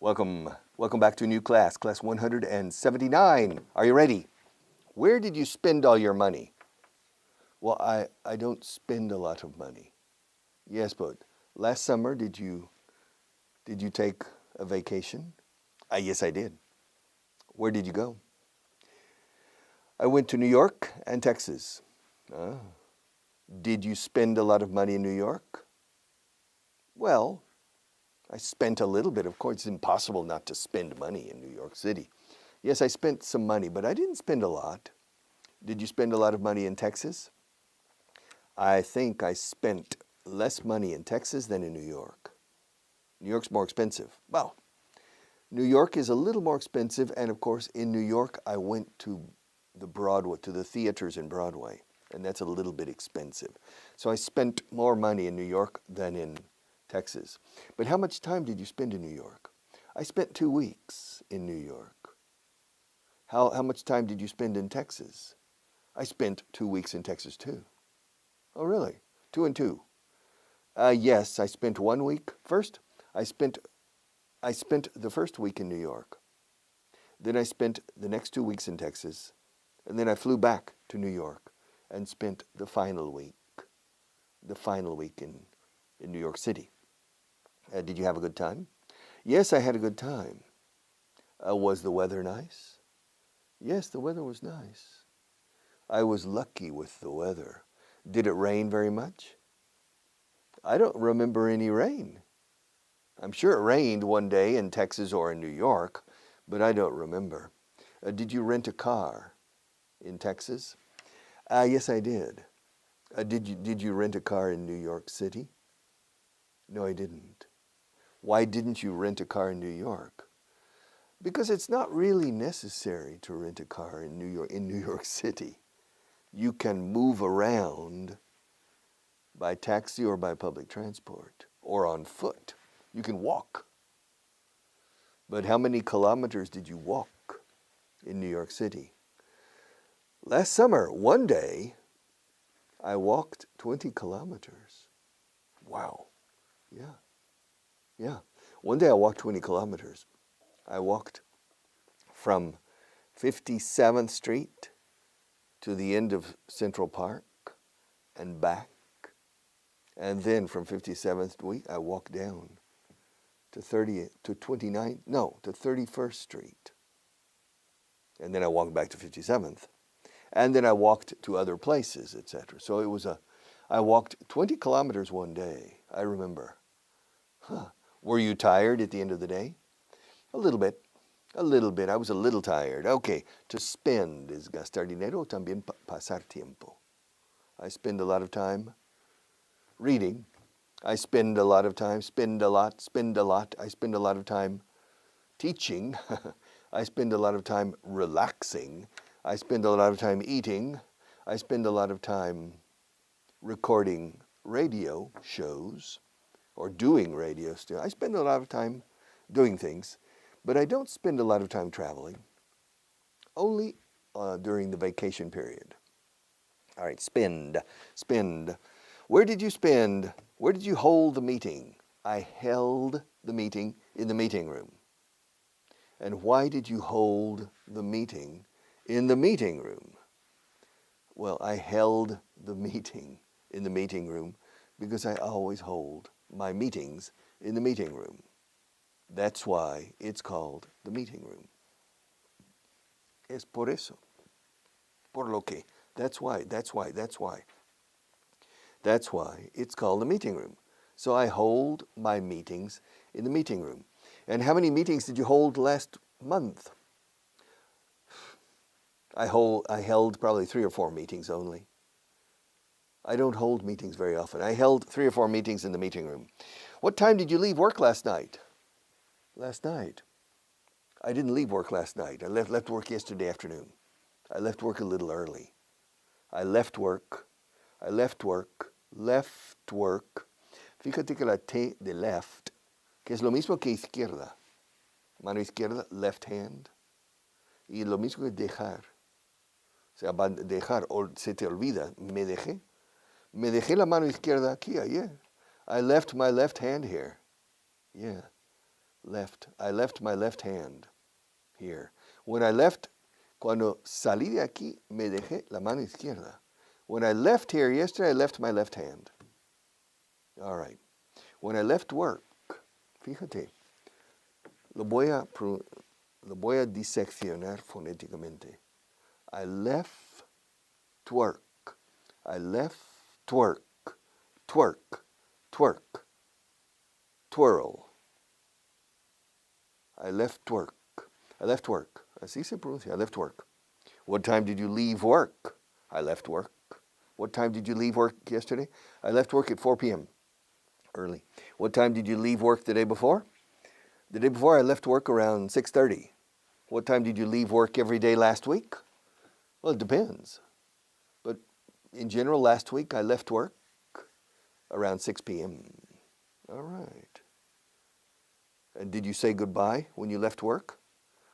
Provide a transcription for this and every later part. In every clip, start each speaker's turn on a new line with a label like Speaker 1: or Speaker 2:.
Speaker 1: Welcome back to a new class, class 179. Are you ready? Where did you spend all your money? Well, I don't spend a lot of money. Yes, but last summer did you take a vacation? Yes, I did. Where did you go? I went to New York and Texas. Ah. Did you spend a lot of money in New York? Well, I spent a little bit. Of course, it's impossible not to spend money in New York City. Yes, I spent some money, but I didn't spend a lot. Did you spend a lot of money in Texas? I think I spent less money in Texas than in New York. New York's more expensive. Well, New York is a little more expensive, and of course, in New York, I went to the theaters in Broadway, and that's a little bit expensive. So I spent more money in New York than in Texas. But how much time did you spend in New York? I spent 2 weeks in New York. How much time did you spend in Texas? I spent 2 weeks in Texas too. Oh, really? 2 and 2. Yes, I spent 1 week. First, I spent the first week in New York. Then I spent the next 2 weeks in Texas. And then I flew back to New York and spent the final week in New York City. Did you have a good time? Yes, I had a good time. Was the weather nice? Yes, the weather was nice. I was lucky with the weather. Did it rain very much? I don't remember any rain. I'm sure it rained one day in Texas or in New York, but I don't remember. Did you rent a car in Texas? Yes, I did. Did you rent a car in New York City? No, I didn't. Why didn't you rent a car in New York? Because it's not really necessary to rent a car in New York City. You can move around by taxi or by public transport or on foot. You can walk. But how many kilometers did you walk in New York City? Last summer, one day, I walked 20 kilometers. Wow. Yeah. One day I walked 20 kilometers. I walked from 57th Street to the end of Central Park and back. And then from 57th Street, I walked down to 31st Street. And then I walked back to 57th. And then I walked to other places, etc. So I walked 20 kilometers one day, I remember. Were you tired at the end of the day? A little bit. I was a little tired. Okay, to spend is gastar dinero, también pasar tiempo. I spend a lot of time reading. I spend a lot of time, spend a lot. I spend a lot of time teaching. I spend a lot of time relaxing. I spend a lot of time eating. I spend a lot of time recording radio shows or doing radio still. I spend a lot of time doing things, but I don't spend a lot of time traveling, only during the vacation period. All right, spend. Where did you spend? Where did you hold the meeting? I held the meeting in the meeting room. And why did you hold the meeting in the meeting room? Well, I held the meeting in the meeting room because I always hold my meetings in the meeting room. That's why it's called the meeting room. Es por eso. Por lo que. That's why. That's why it's called the meeting room. So I hold my meetings in the meeting room. And how many meetings did you hold last month? I held probably 3 or 4 meetings only. I don't hold meetings very often. I held 3 or 4 meetings in the meeting room. What time did you leave work last night? Last night. I didn't leave work last night. I left work yesterday afternoon. I left work a little early. I left work. Fíjate que la T de left, que es lo mismo que izquierda. Mano izquierda, left hand. Y lo mismo que dejar. O sea, dejar, o se te olvida, me dejé. Me dejé la mano izquierda aquí ayer. I left my left hand here. Yeah. Left. I left my left hand here. Cuando salí de aquí, me dejé la mano izquierda. When I left here yesterday, I left my left hand. All right. When I left work, fíjate, lo voy a diseccionar fonéticamente. I left work. I left work. Twerk. Twerk. Twirl. I left work. I left work. Así se pronuncia. I left work. What time did you leave work? I left work. What time did you leave work yesterday? I left work at 4 p.m. early. What time did you leave work the day before? The day before I left work around 6:30. What time did you leave work every day last week? Well, it depends. But in general, last week I left work around 6 p.m. All right. And did you say goodbye when you left work?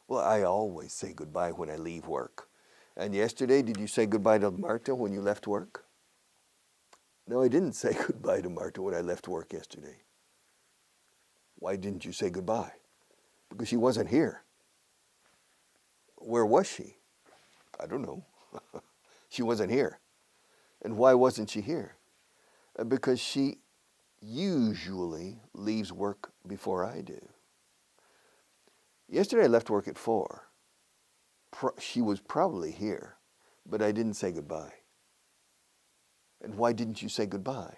Speaker 1: Well, I always say goodbye when I leave work. And yesterday, did you say goodbye to Marta when you left work? No, I didn't say goodbye to Marta when I left work yesterday. Why didn't you say goodbye? Because she wasn't here. Where was she? I don't know. She wasn't here. And why wasn't she here? Because she usually leaves work before I do. Yesterday I left work at 4. She was probably here, but I didn't say goodbye. And why didn't you say goodbye?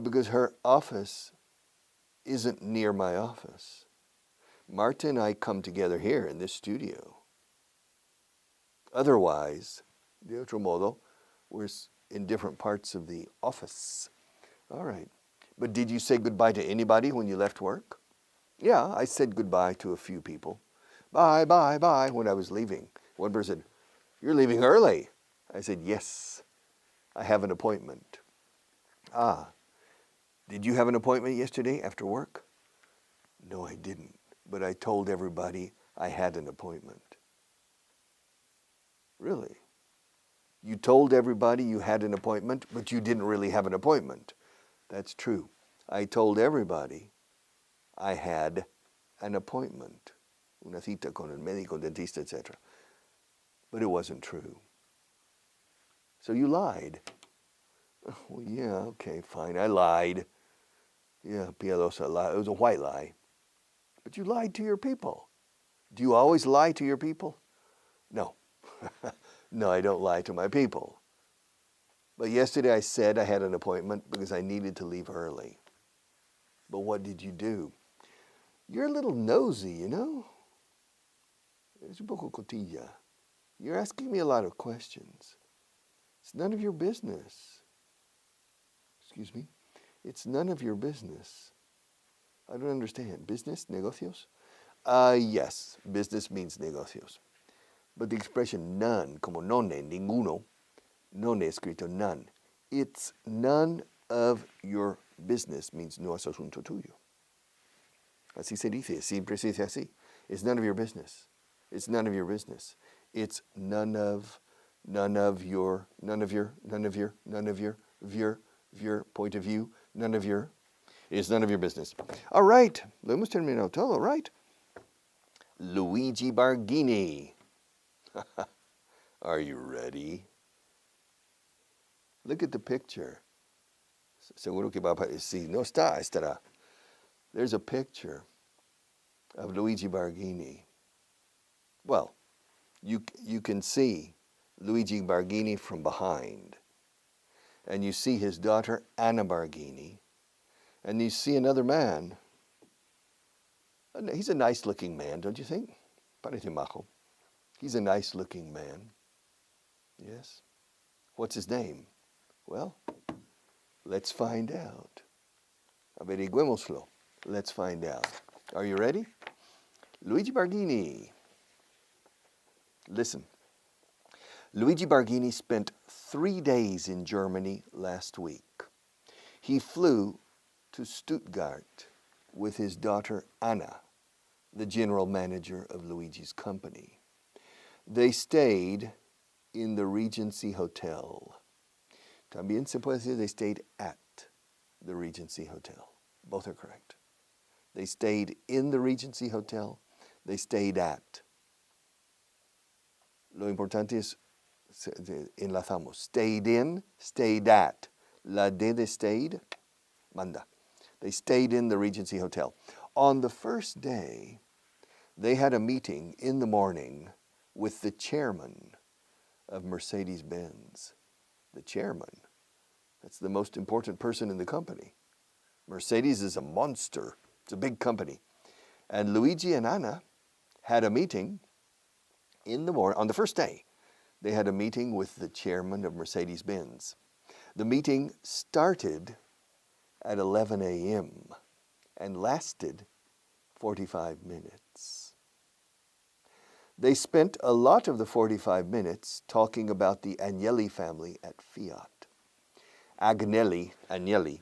Speaker 1: Because her office isn't near my office. Marta and I come together here in this studio. Otherwise, de otro modo, we're in different parts of the office. All right. But did you say goodbye to anybody when you left work? Yeah, I said goodbye to a few people. Bye, bye, bye, when I was leaving. One person said, "You're leaving early." I said, "Yes, I have an appointment." Ah, did you have an appointment yesterday after work? No, I didn't, but I told everybody I had an appointment. Really? You told everybody you had an appointment, but you didn't really have an appointment. That's true. I told everybody I had an appointment, una cita con el médico, dentista, etc. But it wasn't true. So you lied. Well, yeah, okay, fine, I lied. Yeah, piadosa lie. It was a white lie. But you lied to your people. Do you always lie to your people? No. No, I don't lie to my people. But yesterday I said I had an appointment because I needed to leave early. But what did you do? You're a little nosy, you know? Es un poco cotilla. You're asking me a lot of questions. It's none of your business. Excuse me? It's none of your business. I don't understand. Business? Negocios? Yes, business means negocios. But the expression none, como none, ninguno, none escrito none. It's none of your business means no es asunto tuyo. Así se dice, siempre se dice así. It's none of your business. It's none of your business. It's none of your point of view, it's none of your business. All right, lo hemos terminado todo, right? Luigi Barghini. Are you ready? Look at the picture. Seguro que va a aparecer. Si no está, estará. There's a picture of Luigi Barghini. Well, you can see Luigi Barghini from behind. And you see his daughter, Anna Barghini. And you see another man. He's a nice-looking man, don't you think? Parece majo. He's a nice-looking man. Yes. What's his name? Well, let's find out. Averigüémoslo. Let's find out. Are you ready? Luigi Barghini. Listen. Luigi Barghini spent 3 days in Germany last week. He flew to Stuttgart with his daughter Anna, the general manager of Luigi's company. They stayed in the Regency Hotel. También se puede decir they stayed at the Regency Hotel. Both are correct. They stayed in the Regency Hotel. They stayed at. Lo importante es, enlazamos. Stayed in, stayed at. La D de stayed, manda. They stayed in the Regency Hotel. On the first day, they had a meeting in the morning with the chairman of Mercedes-Benz. The chairman. That's the most important person in the company. Mercedes is a monster. It's a big company. And Luigi and Anna had a meeting in the morning. On the first day, they had a meeting with the chairman of Mercedes-Benz. The meeting started at 11 a.m. and lasted 45 minutes. They spent a lot of the 45 minutes talking about the Agnelli family at Fiat. Agnelli,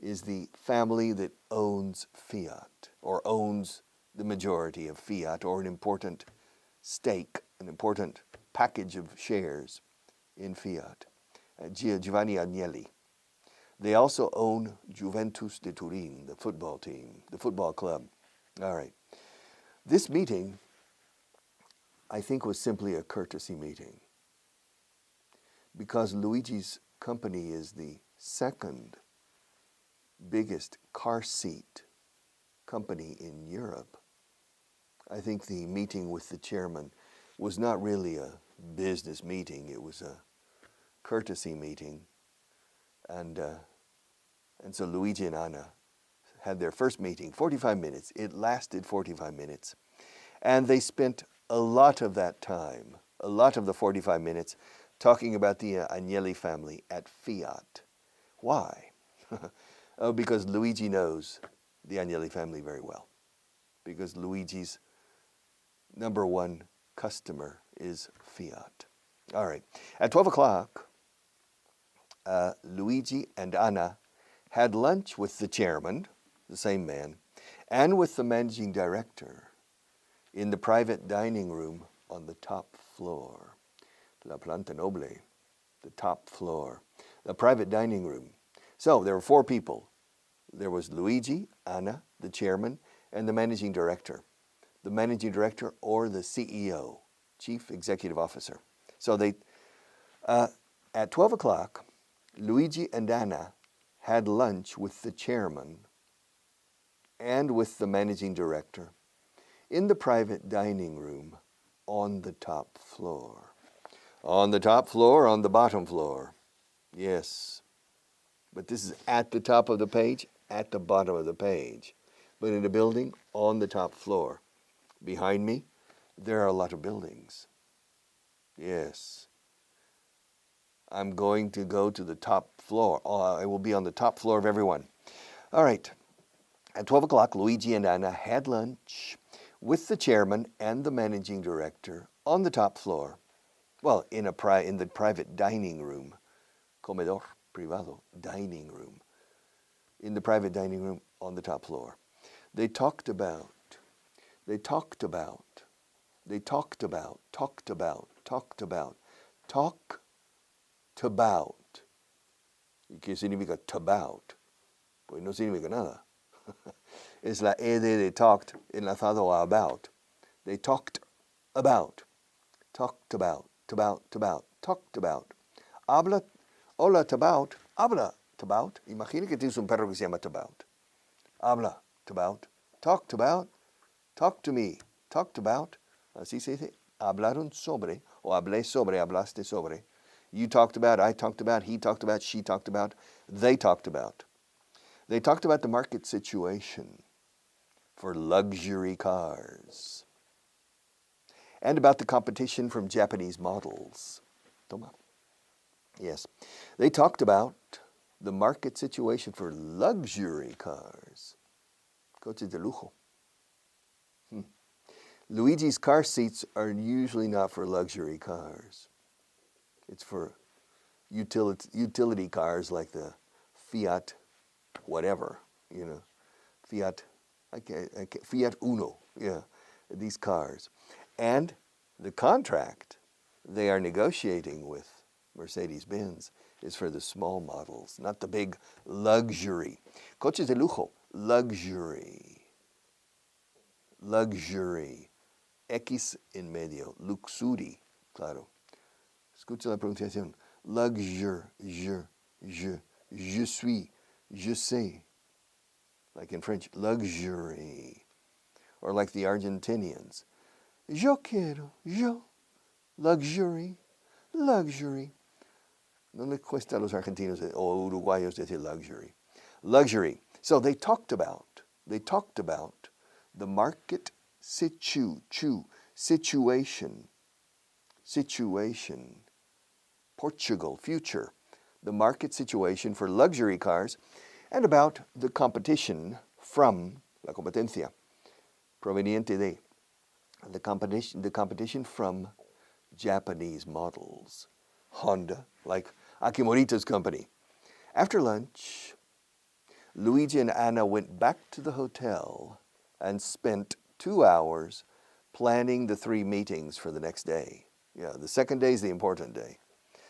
Speaker 1: is the family that owns Fiat, or owns the majority of Fiat, or an important stake, an important package of shares in Fiat. Giovanni Agnelli. They also own Juventus de Turin, the football team, the football club. All right. This meeting, I think, was simply a courtesy meeting, because Luigi's company is the second biggest car seat company in Europe. I think the meeting with the chairman was not really a business meeting. It was a courtesy meeting. And so Luigi and Anna had their first meeting, 45 minutes. It lasted 45 minutes. And they spent a lot of that time, a lot of the 45 minutes, talking about the Agnelli family at Fiat. Why? Oh, because Luigi knows the Agnelli family very well. Because Luigi's number one customer is Fiat. All right. At 12 o'clock, Luigi and Anna had lunch with the chairman, the same man, and with the managing director in the private dining room on the top floor. La planta noble, the top floor. The private dining room. So there were four people. There was Luigi, Anna, the chairman, and the managing director. The managing director, or the CEO, Chief Executive Officer. So they, at 12 o'clock, Luigi and Anna had lunch with the chairman and with the managing director in the private dining room on the top floor. On the top floor, on the bottom floor. Yes. But this is at the top of the page, at the bottom of the page. But in a building, on the top floor. Behind me, there are a lot of buildings. Yes. I'm going to go to the top floor. I will be on the top floor of everyone. All right. At 12 o'clock, Luigi and Anna had lunch with the chairman and the managing director on the top floor. Well, in the private dining room. Comedor privado, dining room. In the private dining room on the top floor. They talked about. Talk about. ¿Y qué significa tabout? Pues no significa nada. Es la ed de talked enlazado a about. They talked about. Talked about. Habla, hola tabout, habla tabout. Imagina que tienes un perro que se llama tabout. Habla tabout. Talked about. Talk to me. Talked about. Así se dice. Hablaron sobre, o hablé sobre, hablaste sobre. You talked about, I talked about, he talked about, she talked about, they talked about. They talked about the market situation for luxury cars and about the competition from Japanese models. Toma. Yes. They talked about the market situation for luxury cars. Coches de lujo. Luigi's car seats are usually not for luxury cars. It's for utility cars like the Fiat whatever, Fiat Uno, yeah, these cars. And the contract they are negotiating with Mercedes-Benz is for the small models, not the big luxury. Coches de lujo, luxury. Luxury. X en medio. Luxury. Claro. Escucha la pronunciación. Luxury. Je suis. Je sais. Like in French, luxury. Or like the Argentinians. Yo quiero. Yo. Luxury. Luxury. No le cuesta a los argentinos o uruguayos decir luxury. Luxury. So they talked about the market situation. Portugal, future. The market situation for luxury cars and about the competition from, la competencia, proveniente de, the competition from Japanese models. Honda, like Akimorito's company. After lunch, Luigi and Anna went back to the hotel and spent 2 hours planning the 3 meetings for the next day. Yeah, the second day is the important day.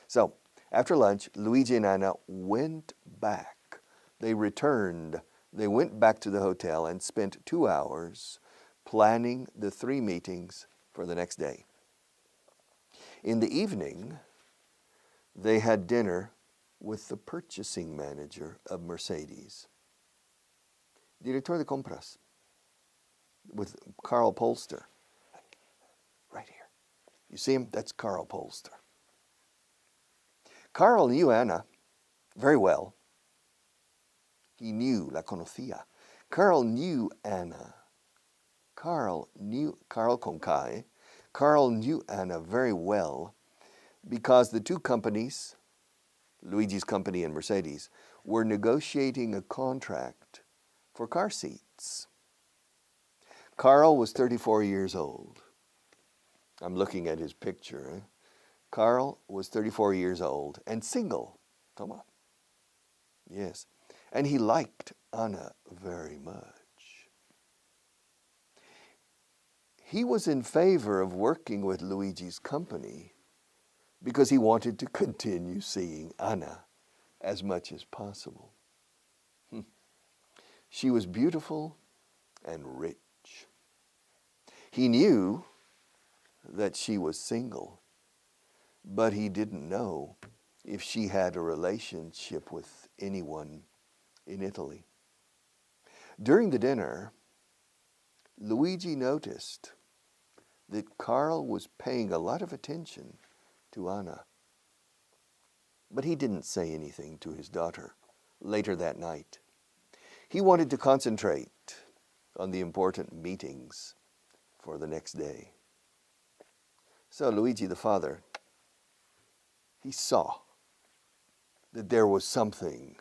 Speaker 1: So, after lunch, Luigi and Anna went back. They returned. They went back to the hotel and spent 2 hours planning the 3 meetings for the next day. In the evening, they had dinner with the purchasing manager of Mercedes. Director de compras with Carl Polster. Right here. You see him? That's Carl Polster. Carl knew Anna very well. He knew, la conocía. Carl knew Anna. Carl con K. Carl knew Anna very well because the two companies, Luigi's company and Mercedes, were negotiating a contract for car seats. Carl was 34 years old. I'm looking at his picture. Carl was 34 years old and single. Toma. Yes. And he liked Anna very much. He was in favor of working with Luigi's company because he wanted to continue seeing Anna as much as possible. She was beautiful and rich. He knew that she was single, but he didn't know if she had a relationship with anyone in Italy. During the dinner, Luigi noticed that Carl was paying a lot of attention to Anna. But he didn't say anything to his daughter later that night. He wanted to concentrate on the important meetings for the next day. So Luigi, the father, he saw that there was something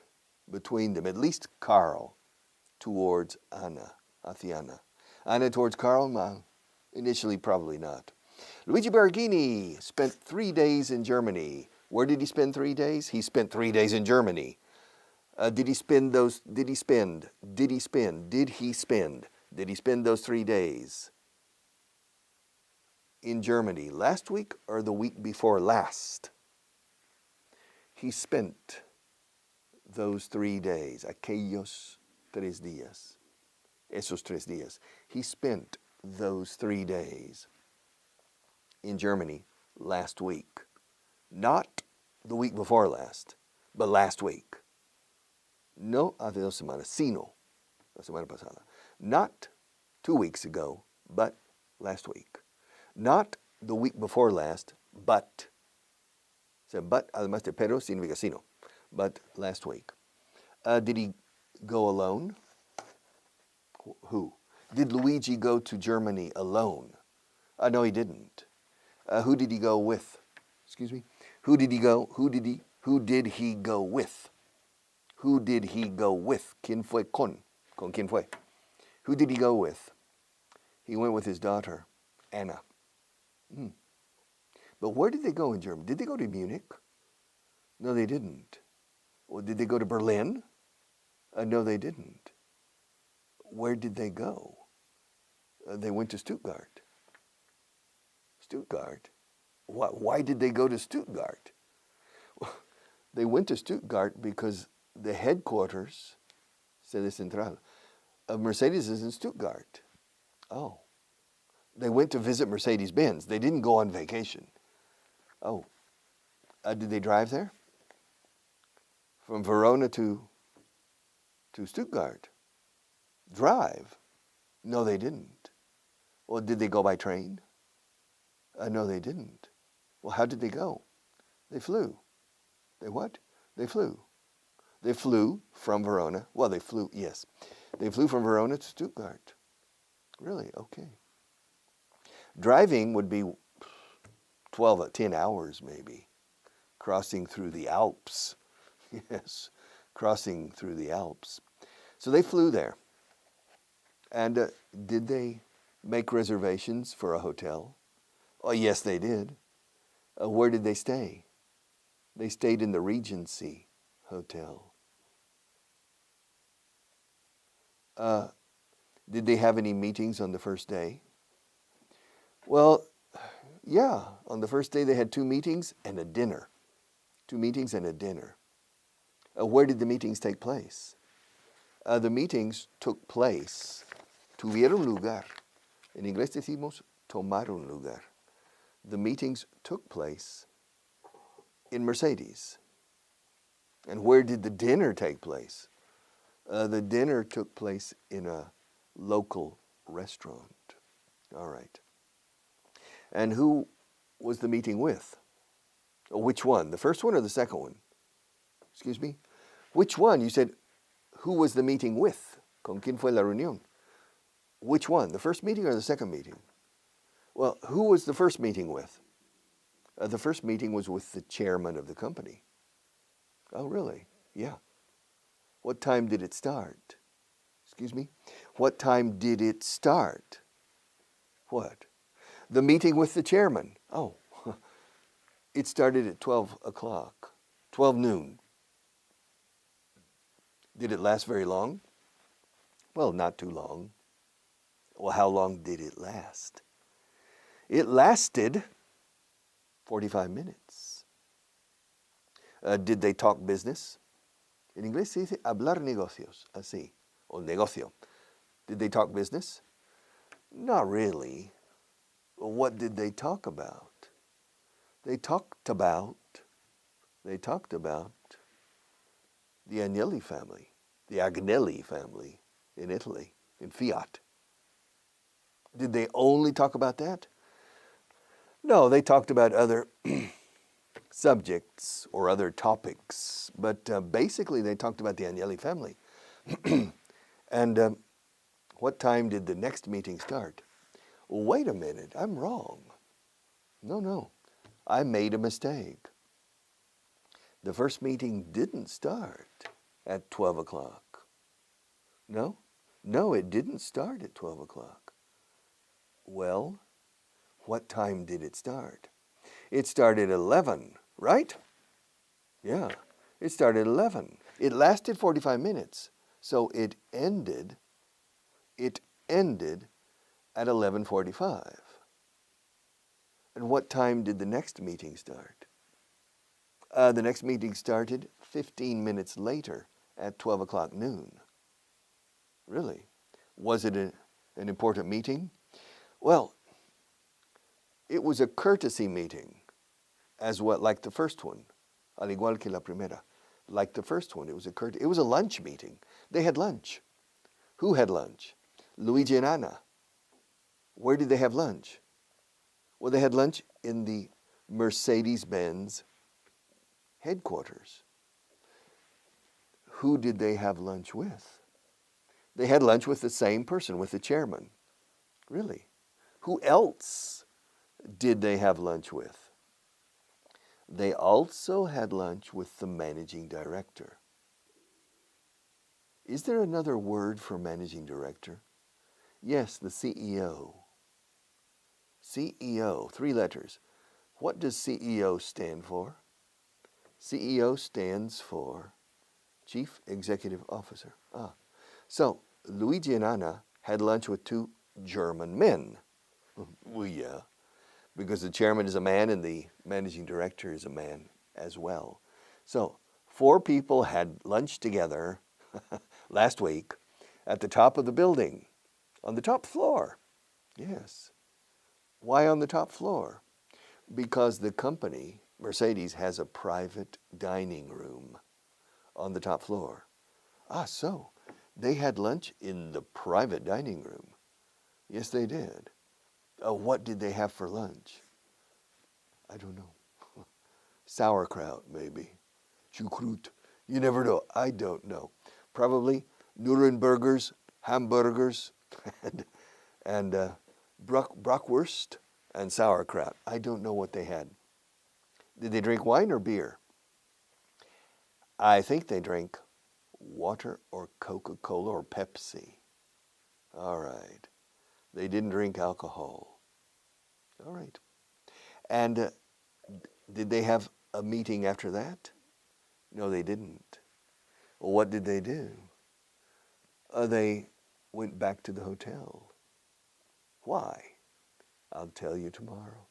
Speaker 1: between them, at least Carl towards Anna, hacia Anna. Anna towards Carl? Initially, probably not. Luigi Berghini spent 3 days in Germany. Where did he spend 3 days? He spent 3 days in Germany. Did he spend those 3 days in Germany last week or the week before last? He spent those 3 days, aquellos 3 días, esos 3 días. He spent those 3 days in Germany last week. Not the week before last, but last week. No hace 2 semanas, sino la semana pasada. Not 2 weeks ago, but last week. Not the week before last, but. So, but, además de pero, significa sino. But last week. Did he go alone? Who? Did Luigi go to Germany alone? No, he didn't. Who did he go with? Excuse me? Who did he go with? Who did he go with? ¿Quién fue con? ¿Con quién fue? Who did he go with? He went with his daughter, Anna. But where did they go in Germany? Did they go to Munich? No, they didn't. Well, did they go to Berlin? No, they didn't. Where did they go? They went to Stuttgart. Stuttgart? Why did they go to Stuttgart? Well, they went to Stuttgart because the headquarters, sede central, of Mercedes is in Stuttgart. Oh, they went to visit Mercedes-Benz. They didn't go on vacation. Oh, did they drive there? From Verona to Stuttgart? Drive? No, they didn't. Well, did they go by train? No, they didn't. Well, how did they go? They flew. They what? They flew. They flew from Verona. Well, they flew, yes. They flew from Verona to Stuttgart. Really? Okay. Driving would be 10 hours maybe, crossing through the Alps. Yes, crossing through the Alps. So they flew there. And did they make reservations for a hotel? Oh, yes, they did. Where did they stay? They stayed in the Regency Hotel. Did they have any meetings on the first day? Well, yeah, on the first day they had 2 meetings and a dinner. 2 meetings and a dinner. Where did the meetings take place? The meetings took place, tuvieron lugar. En inglés decimos tomaron lugar. The meetings took place in Mercedes. And where did the dinner take place? The dinner took place in a local restaurant. All right. And who was the meeting with? Which one? The first one or the second one? Excuse me? Which one? You said, who was the meeting with? ¿Con quién fue la reunión? Which one? The first meeting or the second meeting? Well, who was the first meeting with? The first meeting was with the chairman of the company. Oh, really? Yeah. What time did it start? Excuse me? What time did it start? What? The meeting with the chairman. Oh, it started at 12 o'clock, 12 noon. Did it last very long? Well, not too long. Well, how long did it last? It lasted 45 minutes. Did they talk business? En inglés se dice hablar negocios, así, o negocio. Did they talk business? Not really. What did they talk about? They talked about the Agnelli family, the Agnelli family in Italy, in Fiat. Did they only talk about that? No, they talked about other subjects or other topics, but basically they talked about the Agnelli family. And what time did the next meeting start? Wait a minute, I'm wrong. No, I made a mistake. The first meeting didn't start at 12 o'clock. No, it didn't start at 12 o'clock. Well, what time did it start? It started at 11, right? Yeah, it started at 11. It lasted 45 minutes, so it ended at 11:45. And what time did the next meeting start? The next meeting started 15 minutes later at 12 o'clock noon. Really? Was it an important meeting? Well, it was a courtesy meeting, as well, like the first one, al igual que la primera. Like the first one, it was a lunch meeting. They had lunch. Who had lunch? Luigi and Anna. Where did they have lunch? Well, they had lunch in the Mercedes-Benz headquarters. Who did they have lunch with? They had lunch with the same person, with the chairman. Really? Who else did they have lunch with? They also had lunch with the managing director. Is there another word for managing director? Yes, the CEO. CEO, 3 letters. What does CEO stand for? CEO stands for Chief Executive Officer. So Luigi and Anna had lunch with 2 German men. Well, yeah, because the chairman is a man and the managing director is a man as well. So 4 people had lunch together last week at the top of the building, on the top floor. Yes. Why on the top floor? Because the company, Mercedes, has a private dining room on the top floor. Ah, so they had lunch in the private dining room. Yes, they did. What did they have for lunch? I don't know. Sauerkraut, maybe. Chukrut. You never know. I don't know. Probably Nurembergers, hamburgers, and bratwurst and sauerkraut. I don't know what they had. Did they drink wine or beer? I think they drank water or Coca-Cola or Pepsi. All right. They didn't drink alcohol. All right. And did they have a meeting after that? No, they didn't. Well, what did they do? They went back to the hotel. Why? I'll tell you tomorrow.